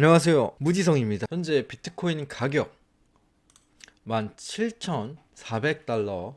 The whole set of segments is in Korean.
안녕하세요, 무지성입니다. 현재 비트코인 가격 17,400달러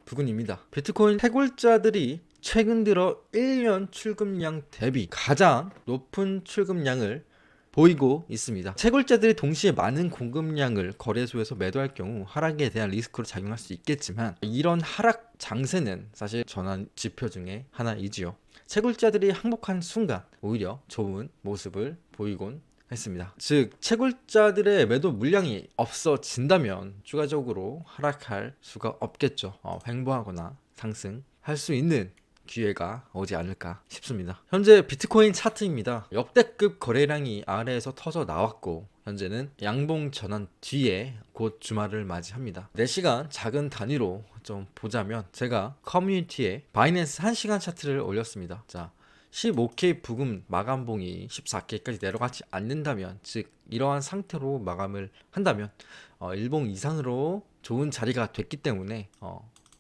부근입니다. 비트코인 채굴자들이 최근 들어 1년 출금량 대비 가장 높은 출금량을 보이고 있습니다. 채굴자들이 동시에 많은 공급량을 거래소에서 매도할 경우 하락에 대한 리스크로 작용할 수 있겠지만, 이런 하락 장세는 사실 전환 지표 중에 하나이지요. 채굴자들이 항복한 순간 오히려 좋은 모습을 보이곤 했습니다. 즉, 채굴자들의 매도 물량이 없어진다면 추가적으로 하락할 수가 없겠죠. 횡보하거나 상승할 수 있는 기회가 오지 않을까 싶습니다. 현재 비트코인 차트입니다. 역대급 거래량이 아래에서 터져 나왔고, 현재는 양봉 전환 뒤에 곧 주말을 맞이합니다. 4시간 작은 단위로 좀 보자면, 제가 커뮤니티에 바이낸스 1시간 차트를 올렸습니다. 자, 15K 부금 마감봉이 14K까지 내려가지 않는다면, 즉 이러한 상태로 마감을 한다면 일봉 이상으로 좋은 자리가 됐기 때문에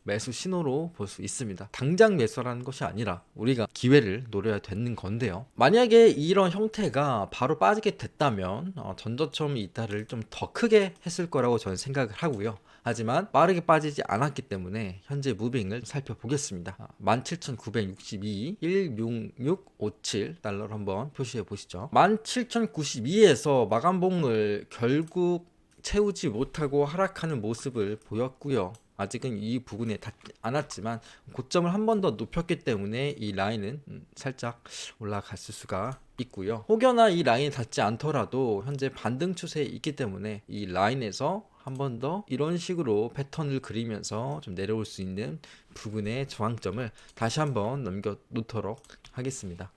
매수 신호로 볼 수 있습니다. 당장 매수라는 것이 아니라 우리가 기회를 노려야 되는 건데요. 만약에 이런 형태가 바로 빠지게 됐다면 전저점 이탈을 좀 더 크게 했을 거라고 저는 생각을 하고요. 하지만 빠르게 빠지지 않았기 때문에 현재 무빙을 살펴보겠습니다. 17,962, 16657달러를 한번 표시해 보시죠. 17,092에서 마감봉을 결국 채우지 못하고 하락하는 모습을 보였고요. 아직은 이 부분에 닿지 않았지만 고점을 한 번 더 높였기 때문에 이 라인은 살짝 올라갔을 수가 있고요. 혹여나 이 라인이 닿지 않더라도 현재 반등 추세에 있기 때문에 이 라인에서 한 번 더 이런 식으로 패턴을 그리면서 좀 내려올 수 있는 부분의 저항점을 다시 한번 넘겨 놓도록 하겠습니다.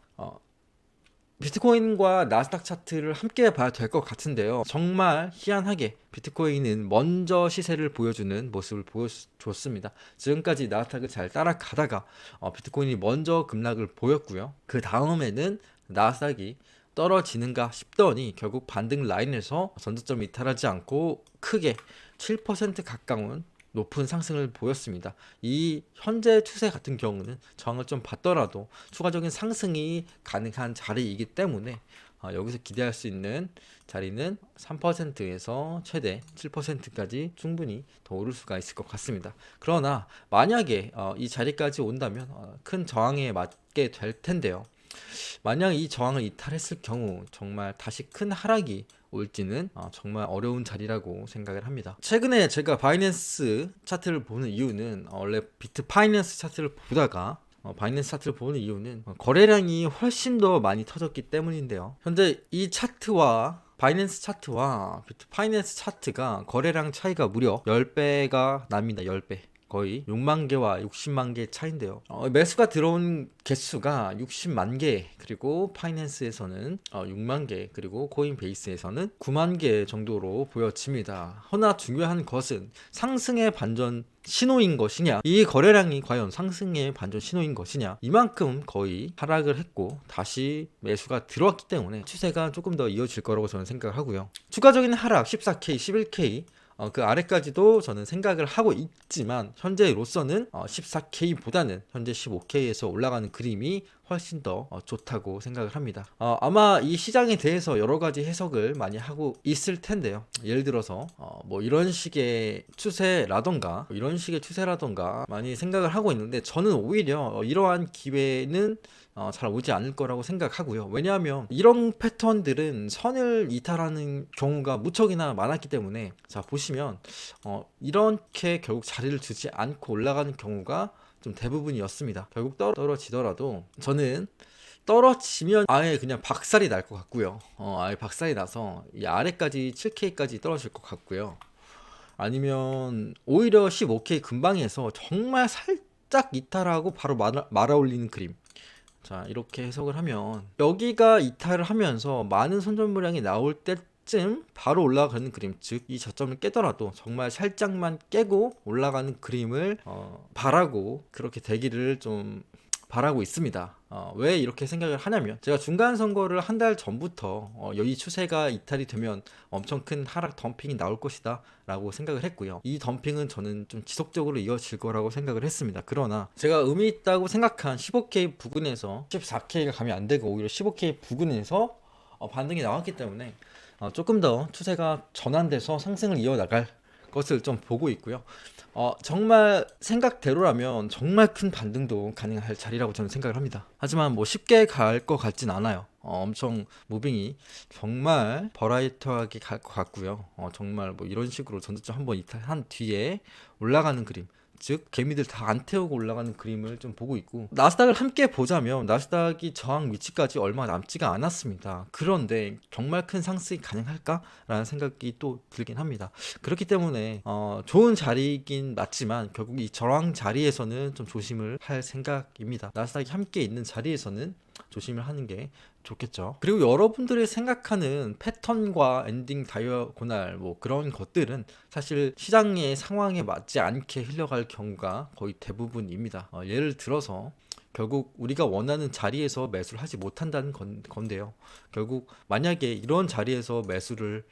비트코인과 나스닥 차트를 함께 봐야 될 것 같은데요. 정말 희한하게 비트코인은 먼저 시세를 보여주는 모습을 보여줬습니다. 지금까지 나스닥을 잘 따라가다가 비트코인이 먼저 급락을 보였고요. 그 다음에는 나스닥이 떨어지는가 싶더니 결국 반등 라인에서 전저점 이탈하지 않고 크게 7% 가까운 높은 상승을 보였습니다. 이 현재 추세 같은 경우는 저항을 좀 받더라도 추가적인 상승이 가능한 자리이기 때문에 여기서 기대할 수 있는 자리는 3%에서 최대 7%까지 충분히 더 오를 수가 있을 것 같습니다. 그러나 만약에 이 자리까지 온다면 큰 저항에 맞게 될 텐데요. 만약 이 저항을 이탈했을 경우 정말 다시 큰 하락이 올지는 정말 어려운 자리라고 생각을 합니다. 최근에 제가 바이낸스 차트를 보는 이유는 원래 비트 파이낸스 차트를 보다가 바이낸스 차트를 보는 이유는 거래량이 훨씬 더 많이 터졌기 때문인데요. 현재 이 차트와 바이낸스 차트와 비트 파이낸스 차트가 거래량 차이가 무려 10배가 납니다. 10배. 거의 6만 개와 60만 개 차인데요. 매수가 들어온 개수가 60만 개, 그리고 파이낸스에서는 6만 개, 그리고 코인베이스에서는 9만 개 정도로 보여집니다. 허나 중요한 것은 상승의 반전 신호인 것이냐, 이 거래량이 과연 상승의 반전 신호인 것이냐, 이만큼 거의 하락을 했고 다시 매수가 들어왔기 때문에 추세가 조금 더 이어질 거라고 저는 생각을 하고요. 추가적인 하락 14K, 11K 그 아래까지도 저는 생각을 하고 있지만, 현재로서는 14K보다는 현재 15K에서 올라가는 그림이 훨씬 더 좋다고 생각을 합니다. 아마 이 시장에 대해서 여러 가지 해석을 많이 하고 있을 텐데요. 예를 들어서 뭐 이런 식의 추세라던가 많이 생각을 하고 있는데, 저는 오히려 이러한 기회는 잘 오지 않을 거라고 생각하고요. 왜냐하면 이런 패턴들은 선을 이탈하는 경우가 무척이나 많았기 때문에, 자 보시면 이렇게 결국 자리를 주지 않고 올라가는 경우가 좀 대부분이었습니다. 결국 떨어지더라도 저는 떨어지면 아예 그냥 박살이 날 것 같고요. 아예 박살이 나서 이 아래까지 7K까지 떨어질 것 같고요. 아니면 오히려 15K 근방에서 정말 살짝 이탈하고 바로 말아 올리는 그림. 자, 이렇게 해석을 하면 여기가 이탈을 하면서 많은 손절 물량이 나올 때쯤 바로 올라가는 그림, 즉 이 저점을 깨더라도 정말 살짝만 깨고 올라가는 그림을 바라고, 그렇게 되기를 좀 바라고 있습니다. 왜 이렇게 생각을 하냐면, 제가 중간 선거를 한 달 전부터 이 추세가 이탈이 되면 엄청 큰 하락 덤핑이 나올 것이다 라고 생각을 했고요. 이 덤핑은 저는 좀 지속적으로 이어질 거라고 생각을 했습니다. 그러나 제가 의미 있다고 생각한 15K 부근에서 14K가 가면 안 되고 오히려 15K 부근에서 반등이 나왔기 때문에 조금 더 추세가 전환돼서 상승을 이어나갈 것을 좀 보고 있고요. 정말 생각대로라면 정말 큰 반등도 가능할 자리라고 저는 생각을 합니다. 하지만 뭐 쉽게 갈 것 같진 않아요. 엄청 무빙이 정말 버라이어티하게 갈 것 같고요. 정말 뭐 이런 식으로 전저점 한번 이탈한 뒤에 올라가는 그림, 즉 개미들 다 안 태우고 올라가는 그림을 좀 보고 있고, 나스닥을 함께 보자면 나스닥이 저항 위치까지 얼마 남지가 않았습니다. 그런데 정말 큰 상승이 가능할까라는 생각이 또 들긴 합니다. 그렇기 때문에 좋은 자리이긴 맞지만 결국 이 저항 자리에서는 좀 조심을 할 생각입니다. 나스닥이 함께 있는 자리에서는 조심을 하는 게 좋겠죠. 그리고 여러분들이 생각하는 패턴과 엔딩 다이어고날 뭐 그런 것들은 사실 시장의 상황에 맞지 않게 흘러갈 경우가 거의 대부분입니다. 예를 들어서 결국 우리가 원하는 자리에서 매수를 하지 못한다는 건데요. 결국 만약에 이런 자리에서 매수를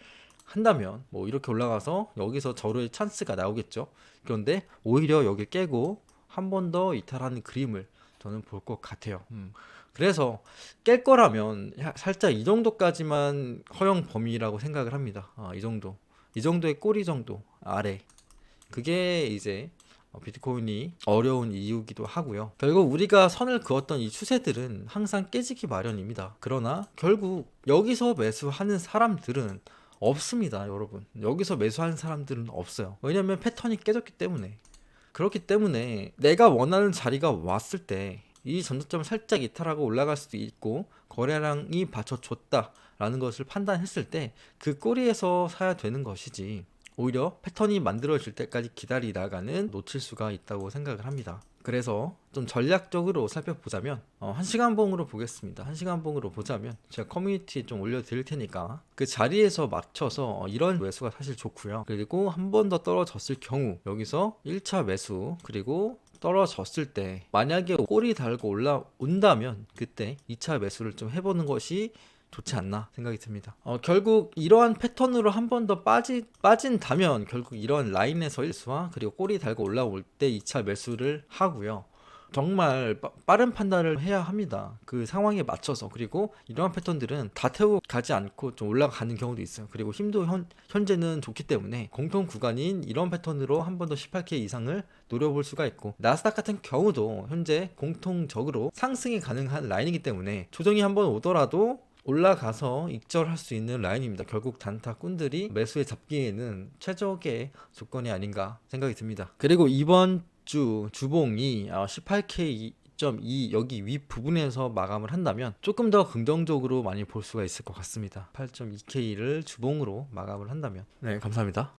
한다면 뭐 이렇게 올라가서 여기서 저로의 찬스가 나오겠죠. 그런데 오히려 여기 깨고 한 번 더 이탈하는 그림을 저는 볼 것 같아요. 그래서 깰 거라면 살짝 이 정도까지만 허용 범위라고 생각을 합니다. 이 정도의 꼬리 정도 아래, 그게 이제 비트코인이 어려운 이유기도 하고요. 결국 우리가 선을 그었던 이 추세들은 항상 깨지기 마련입니다. 그러나 결국 여기서 매수하는 사람들은 없습니다, 여러분. 여기서 매수하는 사람들은 없어요. 왜냐면 패턴이 깨졌기 때문에. 그렇기 때문에 내가 원하는 자리가 왔을 때 이 전저점을 살짝 이탈하고 올라갈 수도 있고 거래량이 받쳐줬다라는 것을 판단했을 때 그 꼬리에서 사야 되는 것이지, 오히려 패턴이 만들어질 때까지 기다리다가는 놓칠 수가 있다고 생각을 합니다. 그래서 좀 전략적으로 살펴보자면 1시간봉으로 보겠습니다. 1시간봉으로 보자면 제가 커뮤니티에 좀 올려드릴 테니까 그 자리에서 맞춰서 이런 매수가 사실 좋고요. 그리고 한 번 더 떨어졌을 경우 여기서 1차 매수, 그리고 떨어졌을 때 만약에 꼬리 달고 올라온다면 그때 2차 매수를 좀 해보는 것이 좋지 않나 생각이 듭니다. 결국 이러한 패턴으로 한 번 더 빠진다면 결국 이런 라인에서 1수와 그리고 꼬리 달고 올라올 때 2차 매수를 하고요. 정말 빠른 판단을 해야 합니다. 그 상황에 맞춰서. 그리고 이러한 패턴들은 다 태우고 가지 않고 좀 올라가는 경우도 있어요. 그리고 힘도 현재는 좋기 때문에 공통 구간인 이런 패턴으로 한 번 더 18K 이상을 노려볼 수가 있고, 나스닥 같은 경우도 현재 공통적으로 상승이 가능한 라인이기 때문에 조정이 한번 오더라도 올라가서 익절할 수 있는 라인입니다. 결국 단타꾼들이 매수에 잡기에는 최적의 조건이 아닌가 생각이 듭니다. 그리고 이번 주봉이 18K.2 여기 윗 부분에서 마감을 한다면 조금 더 긍정적으로 많이 볼 수가 있을 것 같습니다. 8.2K를 주봉으로 마감을 한다면. 네, 감사합니다.